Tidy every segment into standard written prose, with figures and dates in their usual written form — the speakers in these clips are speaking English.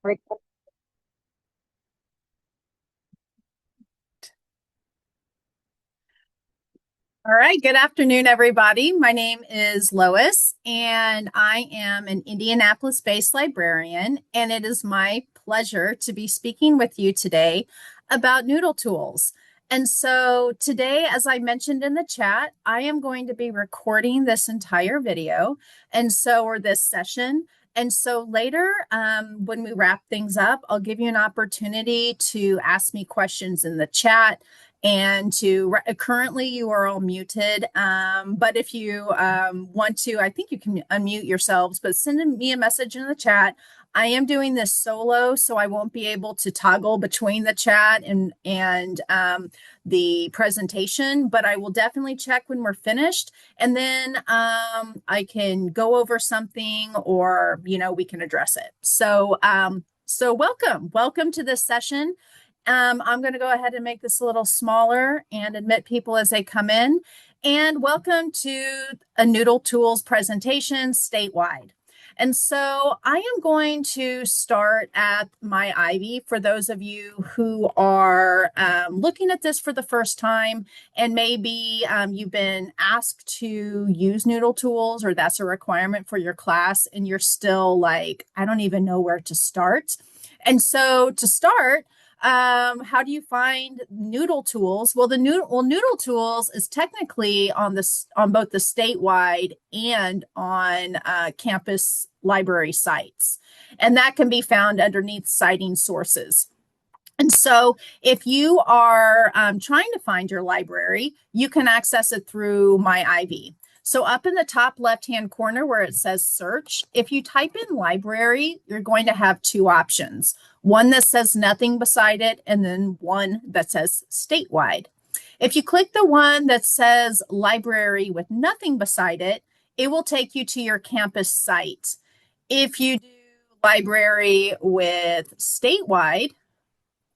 Right. All right, good afternoon, everybody. My name is Lois, and I am an Indianapolis based librarian, and it is my pleasure to be speaking with you today about Noodle Tools. And so, today, as I mentioned in the chat, I am going to be recording this entire video, or this session. And so later, when we wrap things up, I'll give you an opportunity to ask me questions in the chat and to currently you are all muted, but if you want to, I think you can unmute yourselves, but send me a message in the chat. I am doing this solo, so I won't be able to toggle between the chat and the presentation, but I will definitely check when we're finished, and then I can go over something, or we can address it. So welcome to this session. I'm going to go ahead and make this a little smaller and admit people as they come in. And welcome to a Noodle Tools presentation statewide. And so I am going to start at my Ivy for those of you who are looking at this for the first time, and maybe you've been asked to use Noodle Tools, or that's a requirement for your class, and you're still like, I don't even know where to start. And so to start, how do you find Noodle Tools? Well, Noodle Tools is technically on both the statewide and on campus library sites, and that can be found underneath citing sources. And so if you are trying to find your library, you can access it through My Ivy. So up in the top left-hand corner where it says search, if you type in library, you're going to have two options. One that says nothing beside it, and then one that says statewide. If you click the one that says library with nothing beside it, it will take you to your campus site. If you do library with statewide,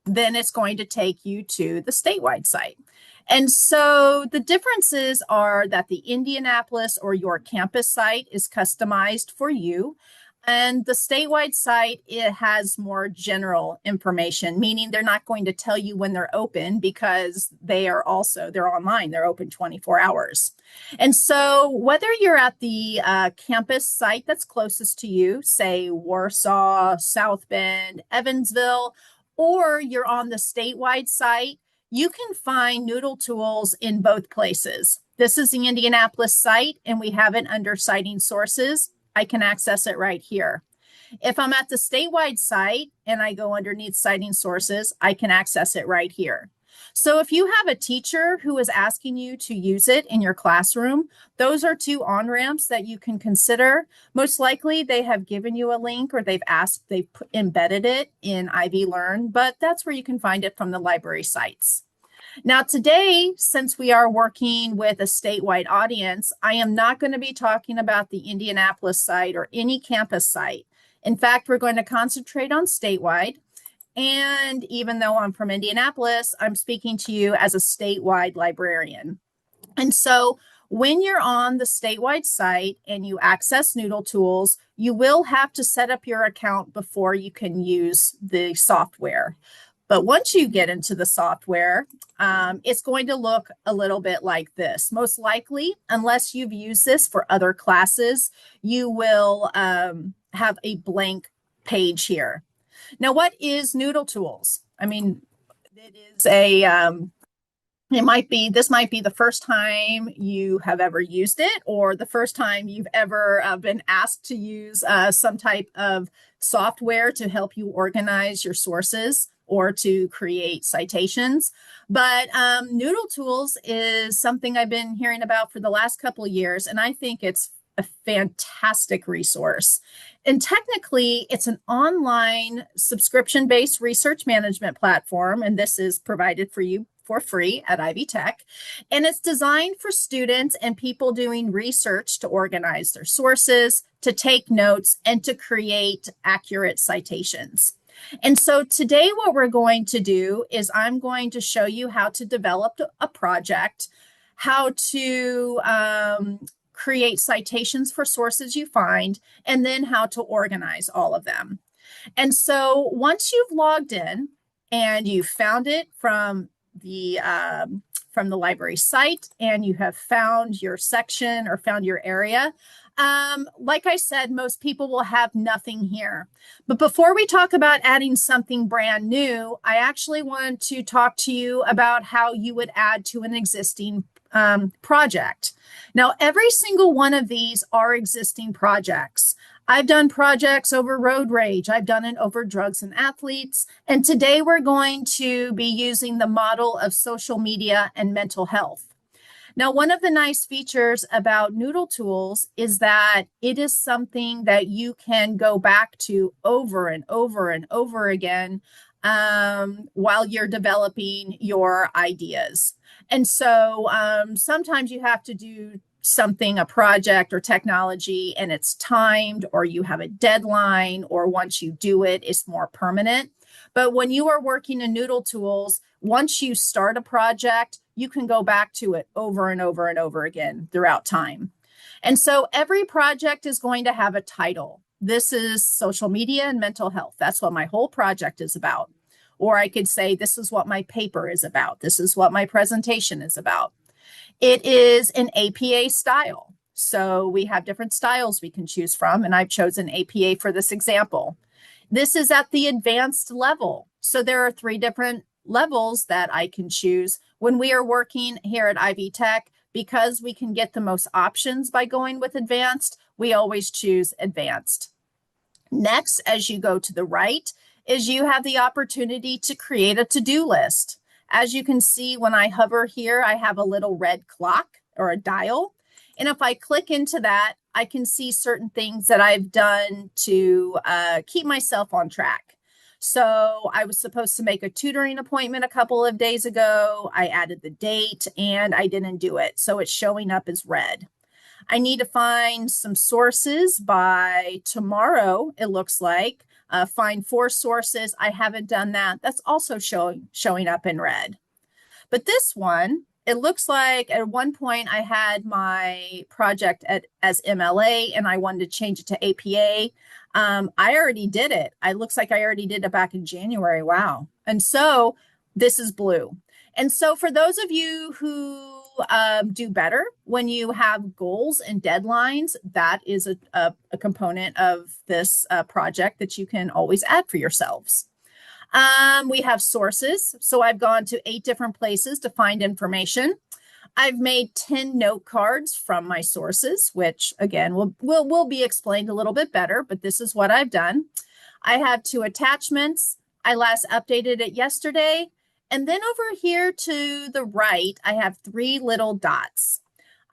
then it's going to take you to the statewide site. And so the differences are that the Indianapolis or your campus site is customized for you. And the statewide site, it has more general information, meaning they're not going to tell you when they're open, because they're online, they're open 24 hours. And so whether you're at the campus site that's closest to you, say Warsaw, South Bend, Evansville, or you're on the statewide site, you can find Noodle Tools in both places. This is the Indianapolis site, and we have it under citing sources. I can access it right here. If I'm at the statewide site and I go underneath citing sources, I can access it right here. So if you have a teacher who is asking you to use it in your classroom, those are two on-ramps that you can consider. Most likely they have given you a link, or they've embedded it in Ivy Learn, but that's where you can find it from the library sites. Now today, since we are working with a statewide audience, I am not going to be talking about the Indianapolis site or any campus site. In fact, we're going to concentrate on statewide. And even though I'm from Indianapolis, I'm speaking to you as a statewide librarian. And so when you're on the statewide site and you access Noodle Tools, you will have to set up your account before you can use the software. But once you get into the software, it's going to look a little bit like this. Most likely, unless you've used this for other classes, you will have a blank page here. Now, what is Noodle Tools? I mean, it is this might be the first time you have ever used it, or the first time you've ever been asked to use some type of software to help you organize your sources or to create citations. But Noodle Tools is something I've been hearing about for the last couple of years, and I think it's a fantastic resource. And technically, it's an online subscription-based research management platform, and this is provided for you for free at Ivy Tech. And it's designed for students and people doing research to organize their sources, to take notes, and to create accurate citations. And so today what we're going to do is I'm going to show you how to develop a project, how to create citations for sources you find, and then how to organize all of them. And so once you've logged in and you found it from the library site and you have found your section or found your area, like I said, most people will have nothing here. But before we talk about adding something brand new, I actually want to talk to you about how you would add to an existing project. Now, every single one of these are existing projects. I've done projects over road rage. I've done it over drugs and athletes. And today we're going to be using the model of social media and mental health. Now, one of the nice features about NoodleTools is that it is something that you can go back to over and over and over again while you're developing your ideas. And so sometimes you have to do something, a project or technology, and it's timed, or you have a deadline, or once you do it, it's more permanent. But when you are working in NoodleTools, once you start a project, you can go back to it over and over and over again throughout time. And so every project is going to have a title. This is social media and mental health. That's what my whole project is about. Or I could say, this is what my paper is about. This is what my presentation is about. It is an APA style. So we have different styles we can choose from, and I've chosen APA for this example. This is at the advanced level. So there are 3 different levels that I can choose. When we are working here at Ivy Tech, because we can get the most options by going with advanced, we always choose advanced. Next, as you go to the right, is you have the opportunity to create a to-do list. As you can see, when I hover here, I have a little red clock or a dial. And if I click into that, I can see certain things that I've done to keep myself on track. So I was supposed to make a tutoring appointment a couple of days ago. I added the date and I didn't do it. So it's showing up as red. I need to find some sources by tomorrow, it looks like. Find 4 sources. I haven't done that. That's also showing up in red. But this one, it looks like at one point I had my project as MLA and I wanted to change it to APA. I already did it. It looks like I already did it back in January. Wow. And so this is blue. And so for those of you who do better when you have goals and deadlines, that is a component of this project that you can always add for yourselves. We have sources. So I've gone to 8 different places to find information. I've made 10 note cards from my sources, which again will be explained a little bit better, but this is what I've done. I have 2 attachments. I last updated it yesterday. And then over here to the right, I have 3 little dots.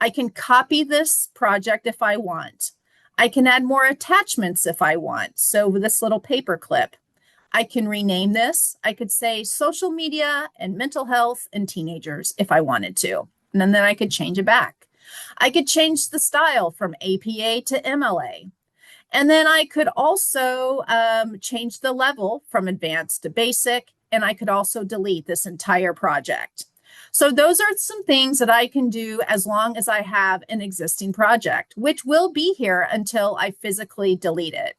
I can copy this project if I want. I can add more attachments if I want. So with this little paper clip, I can rename this. I could say social media and mental health and teenagers if I wanted to. And then I could change it back. I could change the style from APA to MLA. And then I could also change the level from advanced to basic. And I could also delete this entire project. So those are some things that I can do as long as I have an existing project, which will be here until I physically delete it.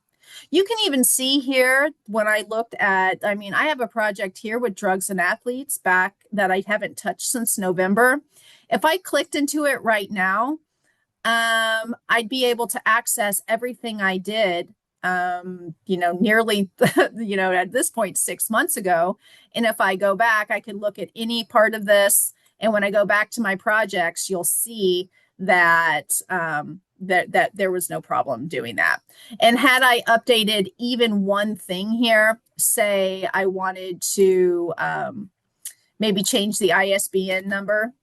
You can even see here when I looked at, I have a project here with drugs and athletes back that I haven't touched since November. If I clicked into it right now, I'd be able to access everything I did nearly, at this point, 6 months ago. And if I go back, I can look at any part of this. And when I go back to my projects, you'll see that, that there was no problem doing that. And had I updated even one thing here, say I wanted to maybe change the ISBN number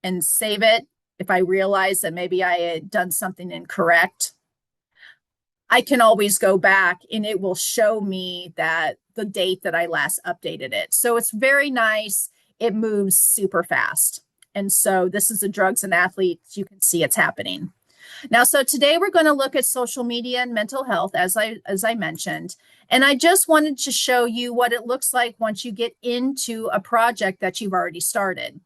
and save it, if I realized that maybe I had done something incorrect, I can always go back and it will show me that the date that I last updated it. So it's very nice. It moves super fast. And so this is the drugs and athletes. You can see it's happening. Now, so today we're going to look at social media and mental health, as I mentioned. And I just wanted to show you what it looks like once you get into a project that you've already started.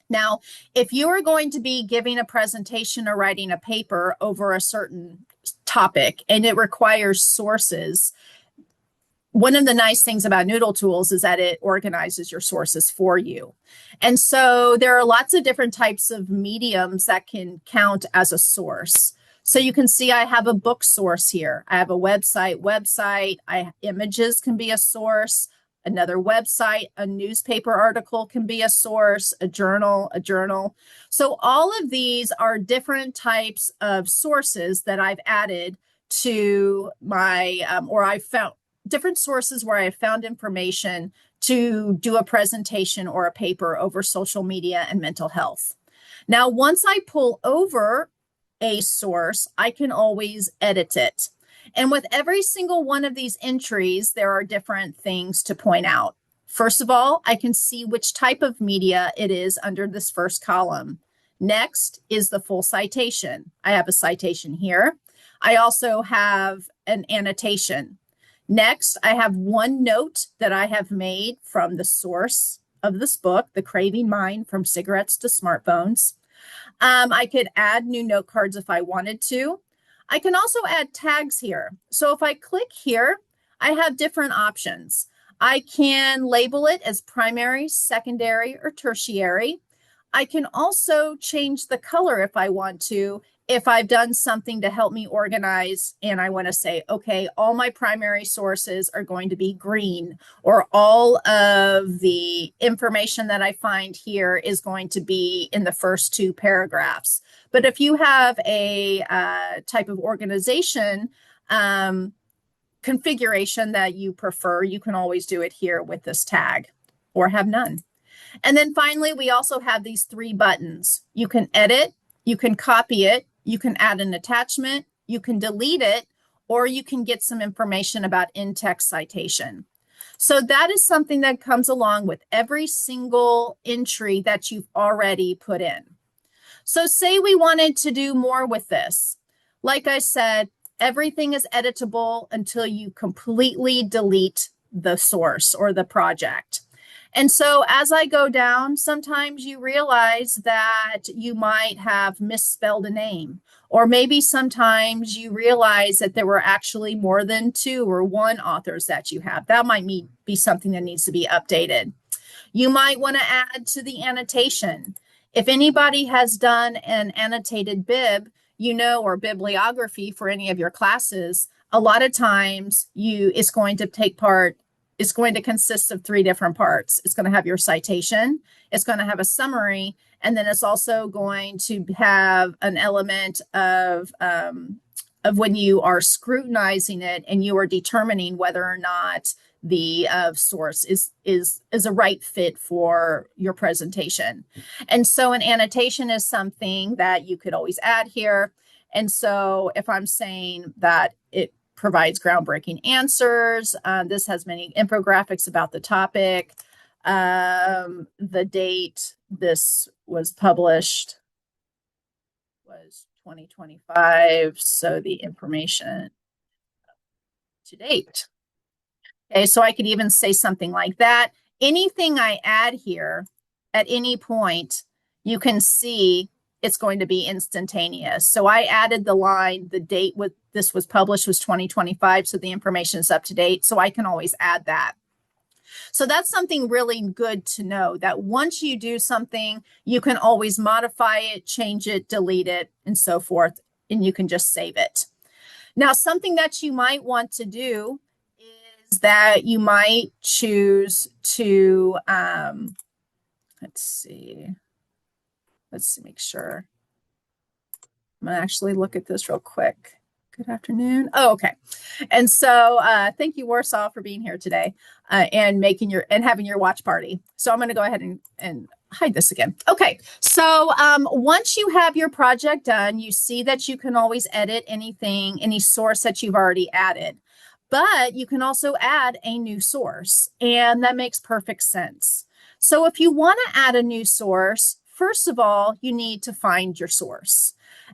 Now, if you are going to be giving a presentation or writing a paper over a certain topic and it requires sources, one of the nice things about NoodleTools is that it organizes your sources for you. And so there are lots of different types of mediums that can count as a source. So you can see I have a book source here. I have a website. Images can be a source. Another website, a newspaper article can be a source, a journal. So all of these are different types of sources that I've added to my, or I found different sources where I have found information to do a presentation or a paper over social media and mental health. Now, once I pull over a source, I can always edit it. And with every single one of these entries, there are different things to point out. First of all, I can see which type of media it is under this first column. Next is the full citation. I have a citation here. I also have an annotation. Next, I have one note that I have made from the source of this book, The Craving Mind from Cigarettes to Smartphones. I could add new note cards if I wanted to. I can also add tags here. So if I click here, I have different options. I can label it as primary, secondary, or tertiary. I can also change the color if I want to, if I've done something to help me organize and I want to say, okay, all my primary sources are going to be green, or all of the information that I find here is going to be in the first two paragraphs. But if you have a type of organization configuration that you prefer, you can always do it here with this tag or have none. And then finally, we also have these three buttons. You can edit, you can copy it, you can add an attachment, you can delete it, or you can get some information about in-text citation. So that is something that comes along with every single entry that you've already put in. So say we wanted to do more with this. Like I said, everything is editable until you completely delete the source or the project. And so as I go down, sometimes you realize that you might have misspelled a name, or maybe sometimes you realize that there were actually more than two or one authors that you have. That might be something that needs to be updated. You might want to add to the annotation. If anybody has done an annotated bib, or bibliography for any of your classes, a lot of times it's going to consist of three different parts. It's going to have your citation, it's going to have a summary, and then it's also going to have an element of when you are scrutinizing it and you are determining whether or not the source is a right fit for your presentation. And so an annotation is something that you could always add here. And so if I'm saying that it provides groundbreaking answers, this has many infographics about the topic, the date this was published was 2025, so the information to date. Okay, so I could even say something like that. Anything I add here at any point, you can see it's going to be instantaneous. So I added the line, the date this was published was 2025, so the information is up to date. So I can always add that. So that's something really good to know, that once you do something, you can always modify it, change it, delete it, and so forth, and you can just save it. Now, something that you might want to do is that you might choose to, let's make sure. I'm going to actually look at this real quick. Good afternoon. Oh, okay. And so thank you, Warsaw, for being here today and having your watch party. So I'm going to go ahead and hide this again. Okay. So once you have your project done, you see that you can always edit any source that you've already added, but you can also add a new source, and that makes perfect sense. So if you want to add a new source, first of all, you need to find your source.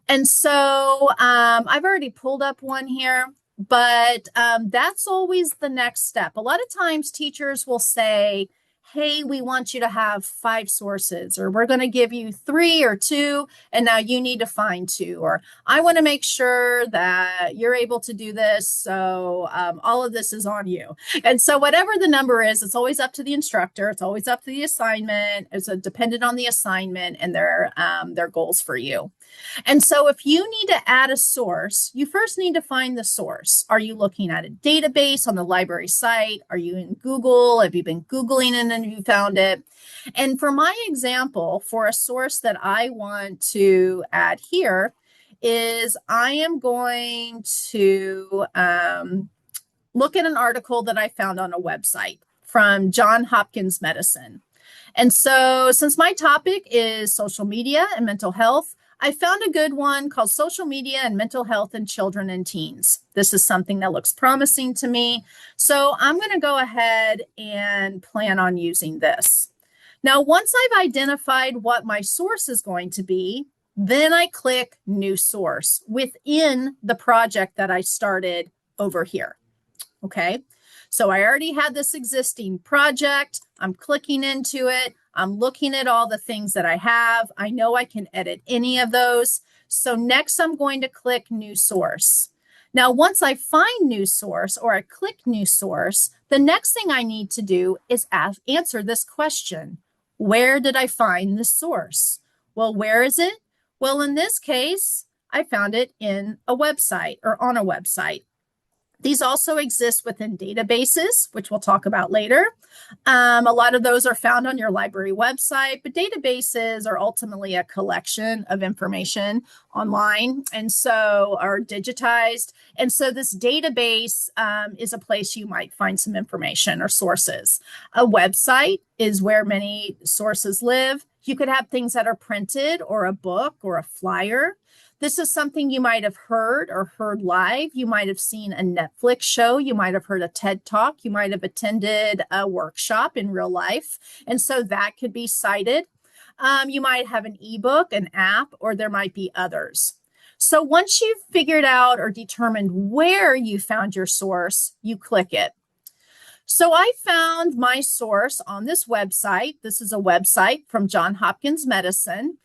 And so I've already pulled up one here, but that's always the next step. A lot of times teachers will say, hey, we want you to have 5 sources, or we're going to give you 3 or 2, and now you need to find 2, or I want to make sure that you're able to do this, so all of this is on you. And so whatever the number is, it's always up to the instructor. It's always up to the assignment. It's dependent on the assignment and their goals for you. And so if you need to add a source, you first need to find the source. Are you looking at a database on the library site? Are you in Google? Have you been Googling and then you found it? And for my example, for a source that I want to add here is I am going to look at an article that I found on a website from Johns Hopkins Medicine. And so since my topic is social media and mental health, I found a good one called Social Media and Mental Health in Children and Teens. This is something that looks promising to me. So I'm going to go ahead and plan on using this. Now, once I've identified what my source is going to be, then I click New Source within the project that I started over here. Okay, so I already had this existing project. I'm clicking into it. I'm looking at all the things that I have. I know I can edit any of those. So next I'm going to click New Source. Now, once I find New Source or I click New Source, the next thing I need to do is answer this question. Where did I find this source? Well, where is it? Well, in this case, I found it in a website or on a website. These also exist within databases, which we'll talk about later. A lot of those are found on your library website, but databases are ultimately a collection of information online and so are digitized. And so this database is a place you might find some information or sources. A website is where many sources live. You could have things that are printed or a book or a flyer. This is something you might have heard or heard live. You might have seen a Netflix show. You might have heard a TED Talk. You might have attended a workshop in real life. And so that could be cited. You might have an ebook, an app, or there might be others. So once you've figured out or determined where you found your source, you click it. So I found my source on this website. This is a website from Johns Hopkins Medicine.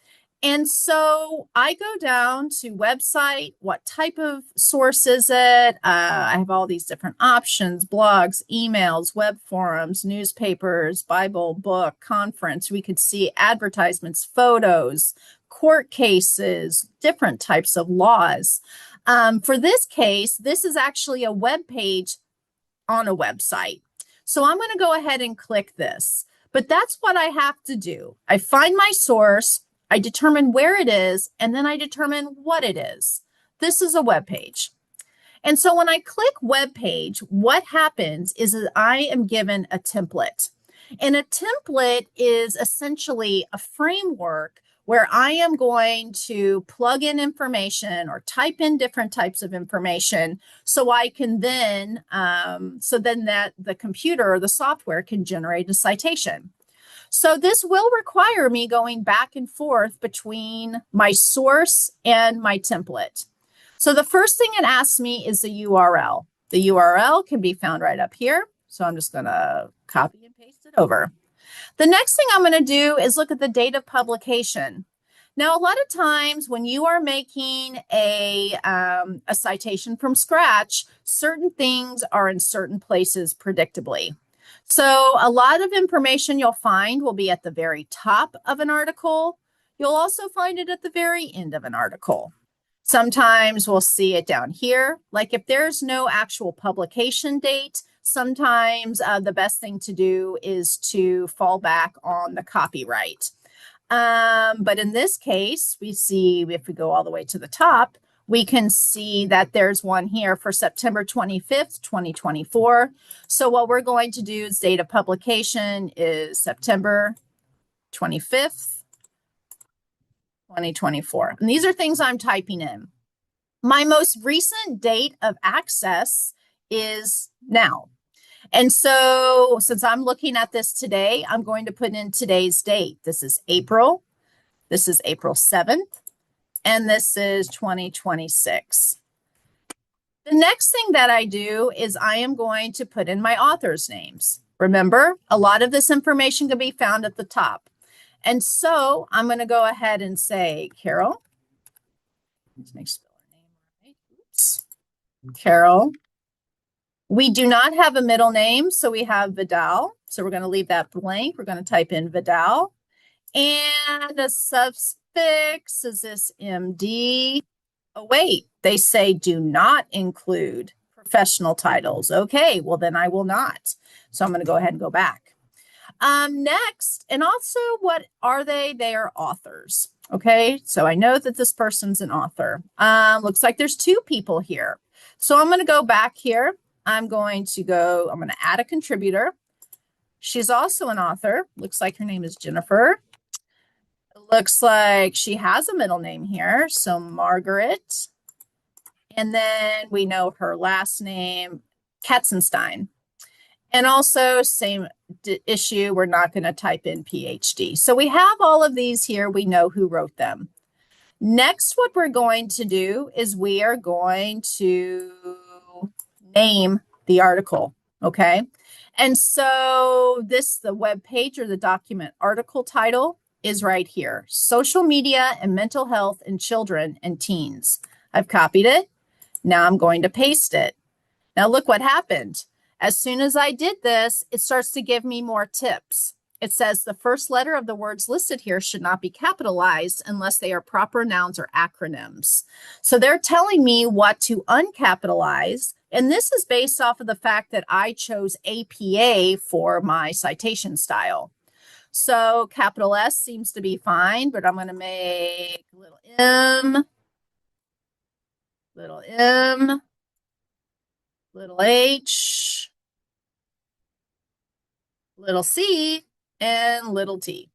And so I go down to website, what type of source is it? I have all these different options, blogs, emails, web forums, newspapers, Bible, book, conference. We could see advertisements, photos, court cases, different types of laws. For this case, this is actually a web page on a website. So I'm going to go ahead and click this. But that's what I have to do. I find my source. I determine where it is, and then I determine what it is. This is a web page. And so when I click web page, what happens is that I am given a template. And a template is essentially a framework where I am going to plug in information or type in different types of information so I can then, that the computer or the software can generate a citation. So this will require me going back and forth between my source and my template. So the first thing it asks me is the URL. The URL can be found right up here. So I'm just going to copy and paste it over. The next thing I'm going to do is look at the date of publication. Now, a lot of times when you are making a citation from scratch, certain things are in certain places predictably. So a lot of information you'll find will be at the very top of an article. You'll also find it at the very end of an article. Sometimes we'll see it down here. Like if there's no actual publication date, sometimes the best thing to do is to fall back on the copyright. But in this case, we see if we go all the way to the top, we can see that there's one here for September 25th, 2024. So what we're going to do is date of publication is September 25th, 2024. And these are things I'm typing in. My most recent date of access is now. And so since I'm looking at this today, I'm going to put in today's date. This is April. This is April 7th. And this is 2026. The next thing that I do is I am going to put in my author's names. Remember, a lot of this information can be found at the top. And so I'm going to go ahead and say Carol. Let's make spell her name right. Oops. Carol. We do not have a middle name, so we have Vidal. So we're going to leave that blank. We're going to type in Vidal. And a suffix, is this MD? Oh, wait, they say do not include professional titles. Okay, well, then I will not. So I'm going to go ahead and go back. Next, and also what are they? They are authors. Okay, so I know that this person's an author. Looks like there's two people here. So I'm going to go back here. I'm going to add a contributor. She's also an author. Looks like her name is Jennifer. It looks like she has a middle name here. So Margaret. And then we know her last name, Katzenstein. And also same issue, we're not going to type in PhD. So we have all of these here. We know who wrote them. Next, what we're going to do is we are going to name the article, okay? And so the web page or the document article title is right here. Social media and mental health in children and teens. I've copied it. Now I'm going to paste it. Now look what happened. As soon as I did this, it starts to give me more tips. It says the first letter of the words listed here should not be capitalized unless they are proper nouns or acronyms. So they're telling me what to uncapitalize. And this is based off of the fact that I chose APA for my citation style. So capital S seems to be fine, but I'm going to make little m, little h, little c, and little t.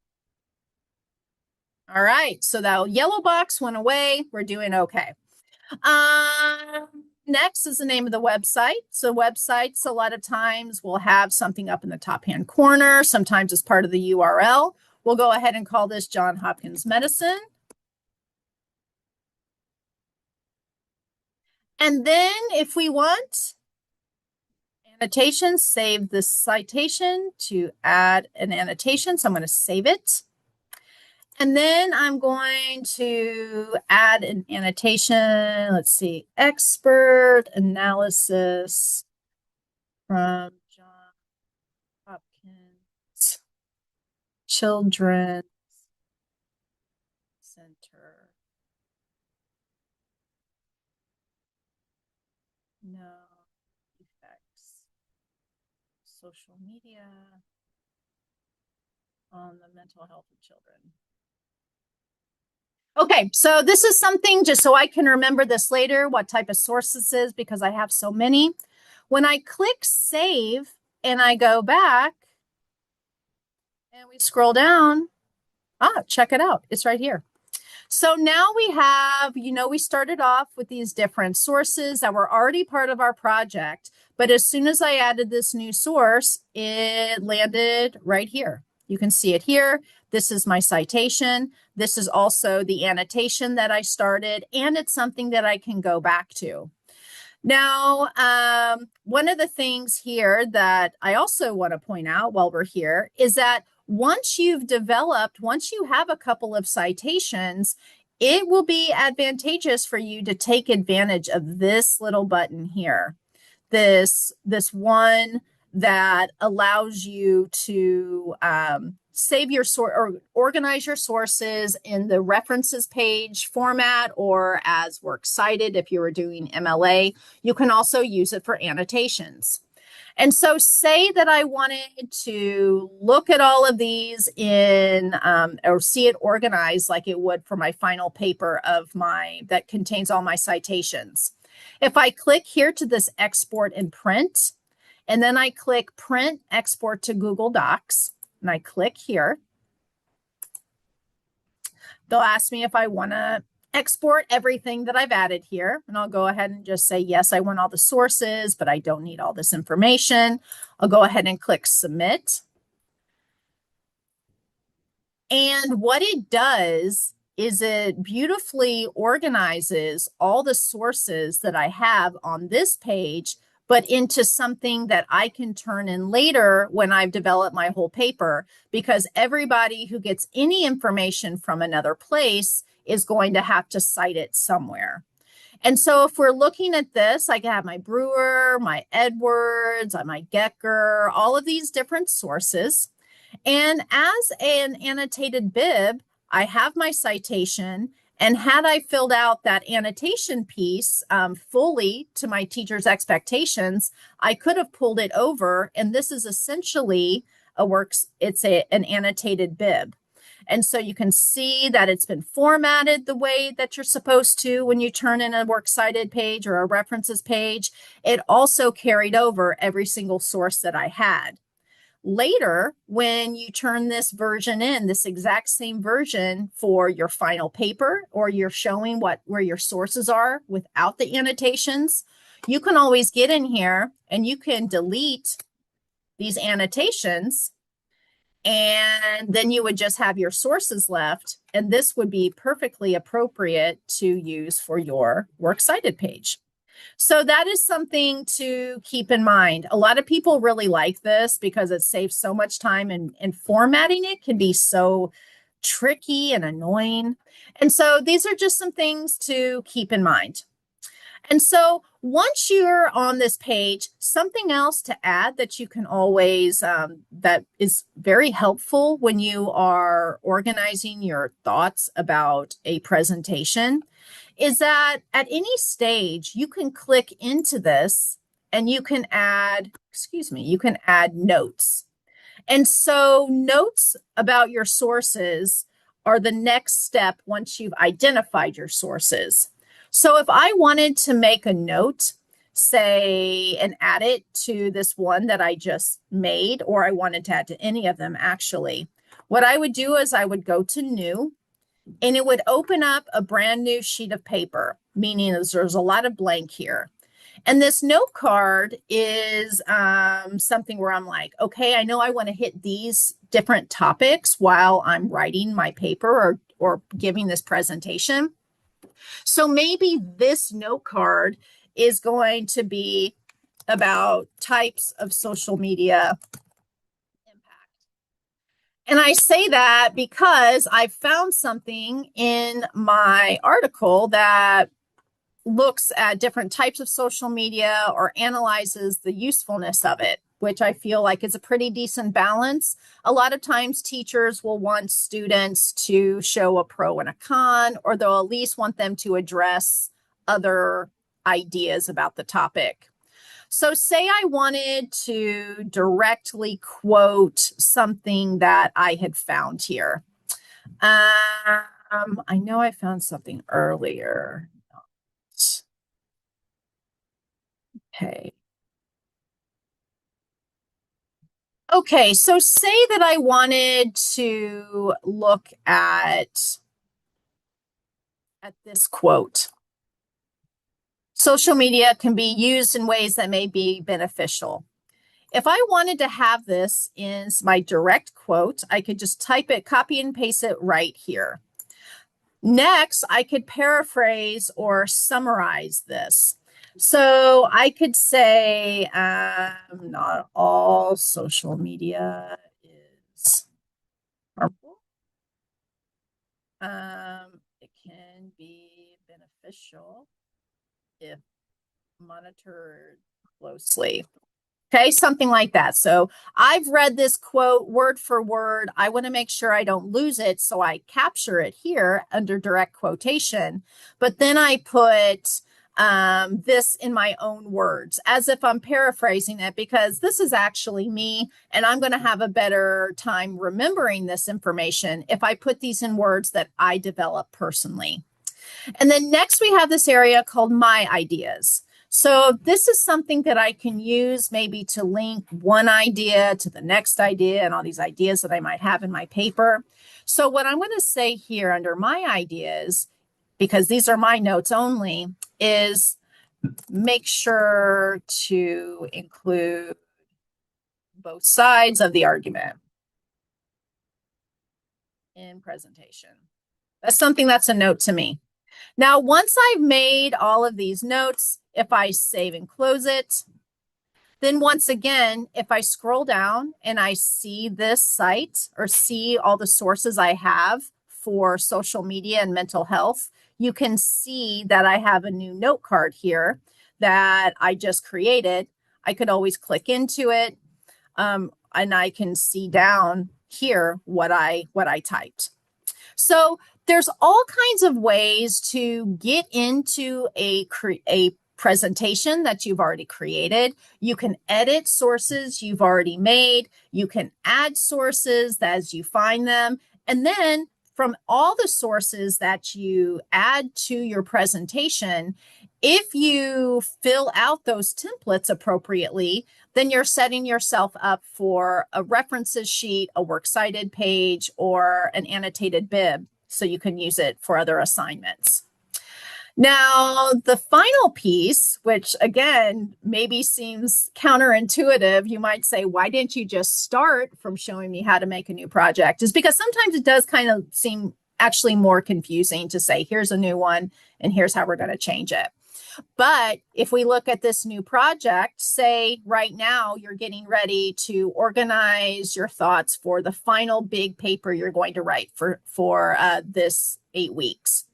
All right, so that yellow box went away. We're doing okay. Next is the name of the website. So websites a lot of times will have something up in the top-hand corner. Sometimes it's part of the URL. We'll go ahead and call this John Hopkins Medicine. And then if we want annotations, save this citation to add an annotation. So I'm going to save it. And then I'm going to add an annotation. Let's see, expert analysis from John Hopkins Children's Center. No effects. Social media on the mental health of children. Okay, so this is something just so I can remember this later, what type of source this is, because I have so many. When I click save and I go back and we scroll down, check it out. It's right here. So now we have, we started off with these different sources that were already part of our project. But as soon as I added this new source, it landed right here. You can see it here. This is my citation. This is also the annotation that I started, and it's something that I can go back to. Now, one of the things here that I also want to point out while we're here is that once you have a couple of citations, it will be advantageous for you to take advantage of this little button here. This one that allows you to save your or organize your sources in the references page format, or as works cited if you were doing MLA. You can also use it for annotations. And so say that I wanted to look at all of these or see it organized like it would for my final paper that contains all my citations. If I click here to this export and print, and then I click print export to Google Docs, and I click here, they'll ask me if I want to export everything that I've added here. And I'll go ahead and just say, yes, I want all the sources, but I don't need all this information. I'll go ahead and click submit. And what it does is it beautifully organizes all the sources that I have on this page but into something that I can turn in later when I've developed my whole paper, because everybody who gets any information from another place is going to have to cite it somewhere. And so if we're looking at this, I can have my Brewer, my Edwards, my Gecker, all of these different sources. And as an annotated bib, I have my citation. And had I filled out that annotation piece fully to my teacher's expectations, I could have pulled it over. And this is essentially an annotated bib. And so you can see that it's been formatted the way that you're supposed to when you turn in a works cited page or a references page. It also carried over every single source that I had. Later, when you turn this version in, this exact same version for your final paper, or you're showing where your sources are without the annotations, you can always get in here and you can delete these annotations, and then you would just have your sources left, and this would be perfectly appropriate to use for your works cited page. So that is something to keep in mind. A lot of people really like this because it saves so much time, and formatting it can be so tricky and annoying. And so these are just some things to keep in mind. And so once you're on this page, something else to add that you can always, that is very helpful when you are organizing your thoughts about a presentation, is that at any stage, you can click into this and you can add, you can add notes. And so notes about your sources are the next step once you've identified your sources. So if I wanted to make a note, say, and add it to this one that I just made, or I wanted to add to any of them actually, what I would do is I would go to New, and it would open up a brand new sheet of paper, meaning there's a lot of blank here. And this note card is something where I'm like, okay, I know I want to hit these different topics while I'm writing my paper or giving this presentation. So maybe this note card is going to be about types of social media impact. And I say that because I found something in my article that looks at different types of social media or analyzes the usefulness of it, which I feel like is a pretty decent balance. A lot of times teachers will want students to show a pro and a con, or they'll at least want them to address other ideas about the topic. So say I wanted to directly quote something that I had found here. I know I found something earlier. Okay. Okay, so say that I wanted to look at this quote. Social media can be used in ways that may be beneficial. If I wanted to have this in my direct quote, I could just type it, copy and paste it right here. Next, I could paraphrase or summarize this. So I could say, not all social media is harmful. It can be beneficial if monitored closely. Okay, something like that. So I've read this quote word for word. I want to make sure I don't lose it, so I capture it here under direct quotation. But then I put this in my own words, as if I'm paraphrasing it, because this is actually me, and I'm going to have a better time remembering this information if I put these in words that I develop personally. And then next we have this area called My Ideas. So this is something that I can use maybe to link one idea to the next idea and all these ideas that I might have in my paper. So what I'm going to say here under My Ideas, because these are my notes only, is make sure to include both sides of the argument in presentation. That's something that's a note to me. Now, once I've made all of these notes, if I save and close it, Then once again, if I scroll down and I see this site or see all the sources I have for social media and mental health, you can see that I have a new note card here that I just created. I could always click into it, and I can see down here what I typed. So there's all kinds of ways to get into a presentation that you've already created. You can edit sources you've already made. You can add sources as you find them. And then from all the sources that you add to your presentation, if you fill out those templates appropriately, then you're setting yourself up for a references sheet, a works cited page, or an annotated bib, so you can use it for other assignments. Now, the final piece, which again, maybe seems counterintuitive, you might say, why didn't you just start from showing me how to make a new project? Is because sometimes it does kind of seem actually more confusing to say, here's a new one and here's how we're going to change it. But if we look at this new project, say right now you're getting ready to organize your thoughts for the final big paper you're going to write for this 8 weeks.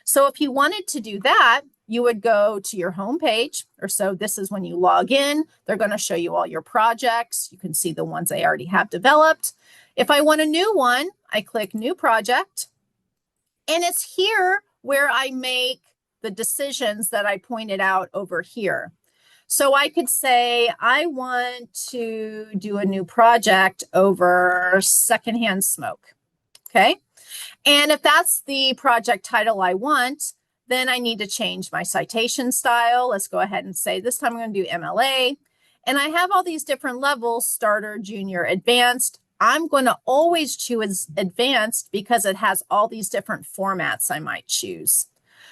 So if you wanted to do that, you would go to your home page, or so this is when you log in. They're going to show you all your projects. You can see the ones I already have developed. If I want a new one, I click New Project. And it's here where I make the decisions that I pointed out over here. So I could say, I want to do a new project over secondhand smoke. Okay. And if that's the project title I want, then I need to change my citation style. Let's go ahead and say this time I'm going to do MLA. And I have all these different levels, starter, junior, advanced. I'm going to always choose advanced because it has all these different formats I might choose.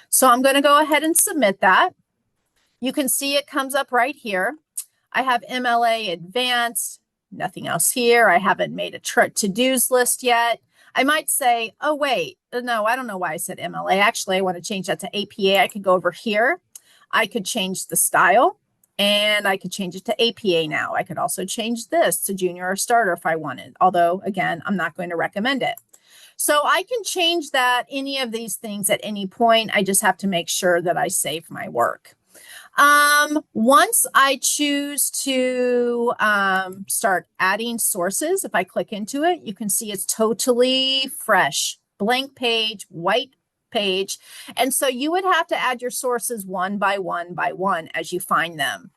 So I'm going to go ahead and submit that. You can see it comes up right here. I have MLA advanced, nothing else here. I haven't made a to-dos list yet. I might say, oh, wait, no, I don't know why I said MLA. Actually, I want to change that to APA. I could go over here. I could change the style and I could change it to APA now. I could also change this to junior or starter if I wanted. Although, again, I'm not going to recommend it. So I can change that, any of these things at any point. I just have to make sure that I save my work. Once I choose to start adding sources, if I click into it, you can see it's totally fresh, blank page, white page. And so you would have to add your sources one by one as you find them.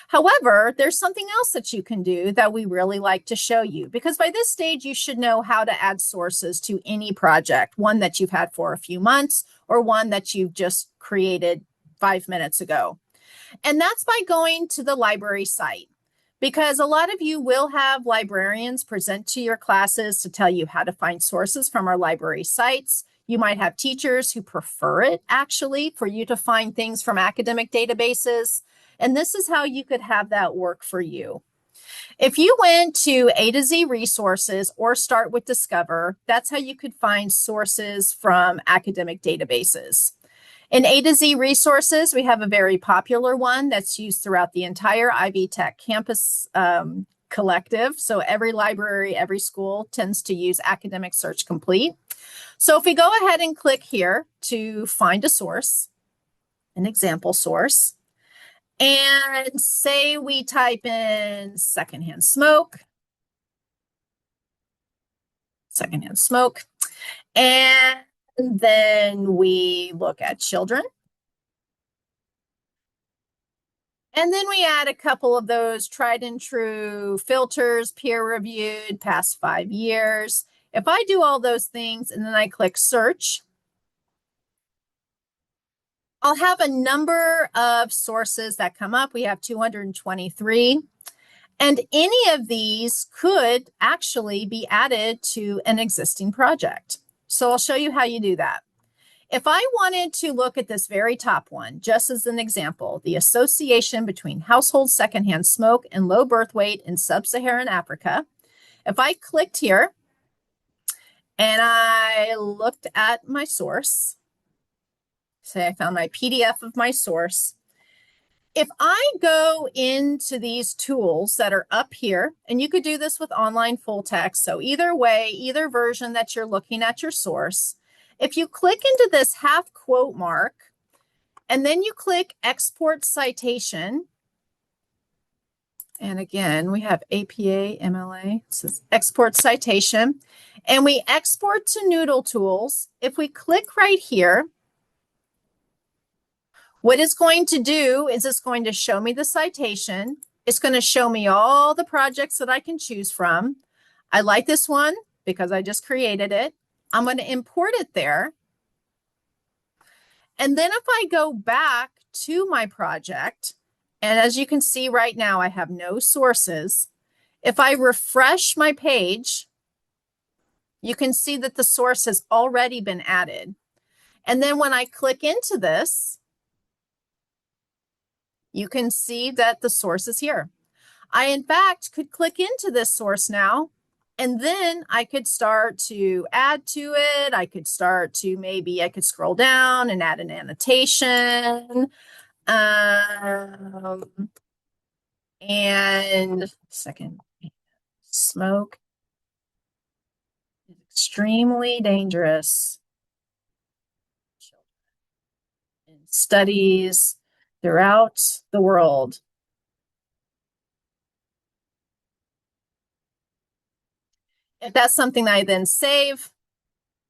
However, there's something else that you can do that we really like to show you, because by this stage, you should know how to add sources to any project, one that you've had for a few months or one that you've just created 5 minutes ago. And that's by going to the library site, because a lot of you will have librarians present to your classes to tell you how to find sources from our library sites. You might have teachers who prefer it, actually, for you to find things from academic databases. And this is how you could have that work for you. If you went to A to Z resources or start with Discover, that's how you could find sources from academic databases. In A to Z resources, we have a very popular one that's used throughout the entire Ivy Tech campus collective. So every library, every school tends to use Academic Search Complete. So if we go ahead and click here to find a source, an example source, and say we type in secondhand smoke, and then we look at children. And then we add a couple of those tried and true filters, peer reviewed, past 5 years. If I do all those things and then I click search, I'll have a number of sources that come up. We have 223. And any of these could actually be added to an existing project. So I'll show you how you do that. If I wanted to look at this very top one, just as an example, the association between household secondhand smoke and low birth weight in sub-Saharan Africa, if I clicked here and I looked at my source, say I found my PDF of my source, If I go into these tools that are up here, and you could do this with online full text, so either way, either version that you're looking at your source, if you click into this half quote mark, and then you click export citation, and again, we have APA, MLA, it says export citation, and we export to NoodleTools. If we click right here, what it's going to do is it's going to show me the citation. It's going to show me all the projects that I can choose from. I like this one because I just created it. I'm going to import it there. And then if I go back to my project, and as you can see right now, I have no sources. If I refresh my page, you can see that the source has already been added. And then when I click into this, you can see that the source is here. I, in fact, could click into this source now, and then I could start to add to it. I could start to maybe I could scroll down and add an annotation. And second, smoke is extremely dangerous in studies throughout the world. If that's something that I then save,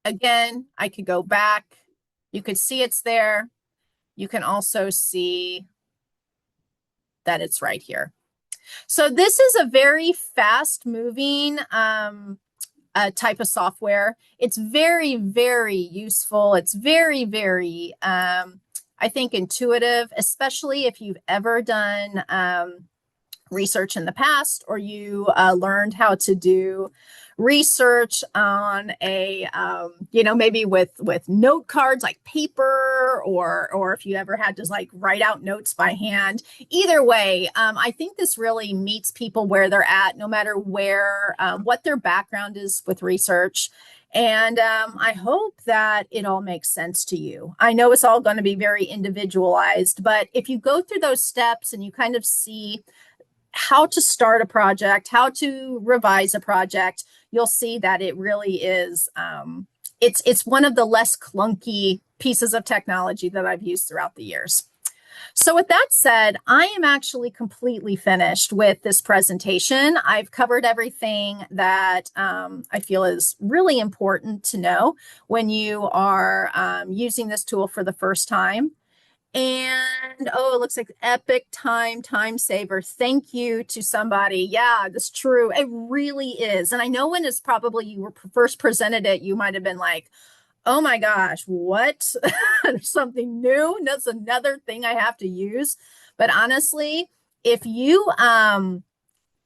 again, I could go back. You could see it's there. You can also see that it's right here. So this is a very fast moving type of software. It's very, very useful. It's very, very, I think, intuitive, especially if you've ever done research in the past, or you learned how to do research on a maybe with note cards like paper, or if you ever had to like write out notes by hand. Either way, I think this really meets people where they're at, no matter where what their background is with research. And I hope that it all makes sense to you. I know it's all going to be very individualized, but if you go through those steps and you kind of see how to start a project, how to revise a project, you'll see that it really is, it's one of the less clunky pieces of technology that I've used throughout the years. So with that said, I am actually completely finished with this presentation. I've covered everything that I feel is really important to know when you are using this tool for the first time. And oh, it looks like epic time saver. Thank you to somebody. Yeah, that's true. It really is. And I know when it's probably you were first presented it, you might have been like, oh my gosh, what? Something new? That's another thing I have to use. But honestly, if you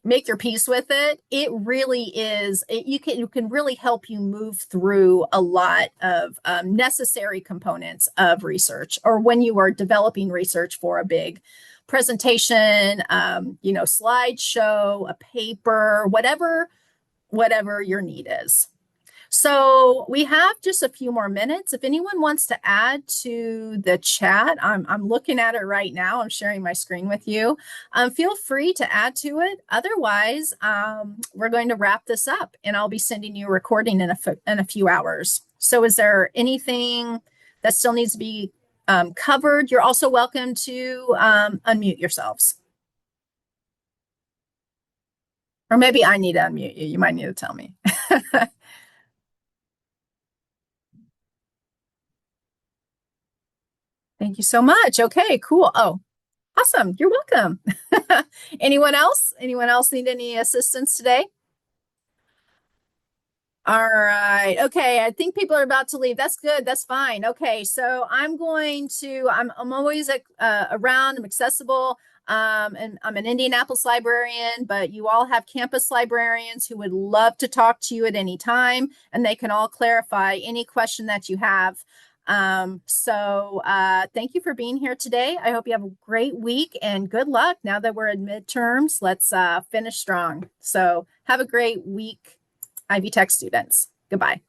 make your peace with it, it really is, you can really help you move through a lot of necessary components of research, or when you are developing research for a big presentation, slideshow, a paper, whatever your need is. So we have just a few more minutes. If anyone wants to add to the chat, I'm looking at it right now. I'm sharing my screen with you. Feel free to add to it. Otherwise, we're going to wrap this up, and I'll be sending you a recording in a few hours. So is there anything that still needs to be covered? You're also welcome to unmute yourselves. Or maybe I need to unmute you. You might need to tell me. Thank you so much. Okay, cool. Oh, awesome. You're welcome. Anyone else? Anyone else need any assistance today? All right. Okay. I think people are about to leave. That's good. That's fine. Okay. So I'm always around. I'm accessible. And I'm an Indianapolis librarian, but you all have campus librarians who would love to talk to you at any time, and they can all clarify any question that you have. Thank you for being here today. I hope you have a great week, and good luck. Now that we're in midterms, let's finish strong. So have a great week, Ivy Tech students. Goodbye.